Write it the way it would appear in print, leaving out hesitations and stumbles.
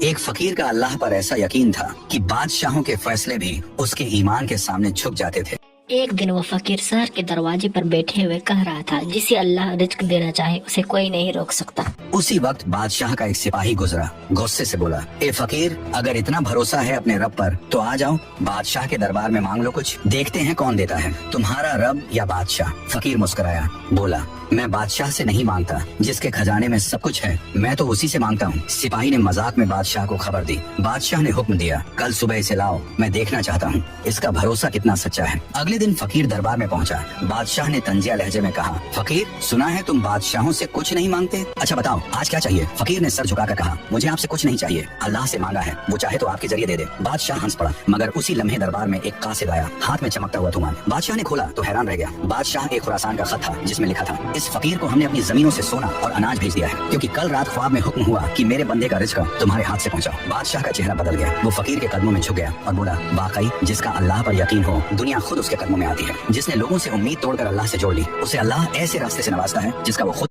ایک فقیر کا اللہ پر ایسا یقین تھا کہ بادشاہوں کے فیصلے بھی اس کے ایمان کے سامنے جھک جاتے تھے۔ ایک دن وہ فقیر شہر کے دروازے پر بیٹھے ہوئے کہہ رہا تھا، جسے اللہ رزق دینا چاہے اسے کوئی نہیں روک سکتا۔ اسی وقت بادشاہ کا ایک سپاہی گزرا، غصے سے بولا، اے فقیر، اگر اتنا بھروسہ ہے اپنے رب پر تو آ جاؤ، بادشاہ کے دربار میں مانگ لو کچھ، دیکھتے ہیں کون دیتا ہے، تمہارا رب یا بادشاہ؟ فقیر مسکرایا، بولا، میں بادشاہ سے نہیں مانگتا، جس کے خزانے میں سب کچھ ہے، میں تو اسی سے مانگتا ہوں۔ سپاہی نے مذاق میں بادشاہ کو خبر دی۔ بادشاہ نے حکم دیا، کل صبح اسے لاؤ، میں دیکھنا چاہتا ہوں اس کا بھروسہ کتنا سچا ہے۔ اگلے دن فقیر دربار میں پہنچا۔ بادشاہ نے طنزیہ لہجے میں کہا، فقیر، سنا ہے تم بادشاہوں سے کچھ نہیں مانگتے، اچھا بتاؤ آج کیا چاہیے؟ فقیر نے سر جھکا کر کہا، مجھے آپ سے کچھ نہیں چاہیے، اللہ سے مانگا ہے، وہ چاہے تو آپ کے ذریعے دے دے۔ بادشاہ ہنس پڑا، مگر اسی لمحے دربار میں ایک قاصد آیا، ہاتھ میں چمکتا ہوا دھواں۔ بادشاہ نے کھولا تو حیران رہ گیا۔ بادشاہ ایک خراسان کا خط تھا جس میں لکھا تھا، اس فقیر کو ہم نے اپنی زمینوں سے سونا اور اناج بھیج دیا ہے، کیونکہ کل رات خواب میں حکم ہوا کہ میرے بندے کا رزق تمہارے ہاتھ سے پہنچاؤ۔ بادشاہ کا چہرہ بدل گیا، وہ فقیر کے قدموں میں جھک گیا اور بولا، واقعی جس کا اللہ پر یقین ہو دنیا خود اس کے قدموں میں آتی ہے۔ جس نے لوگوں سے امید توڑ کر اللہ سے جوڑ لی، اسے اللہ ایسے راستے سے نوازتا ہے جس کا وہ خود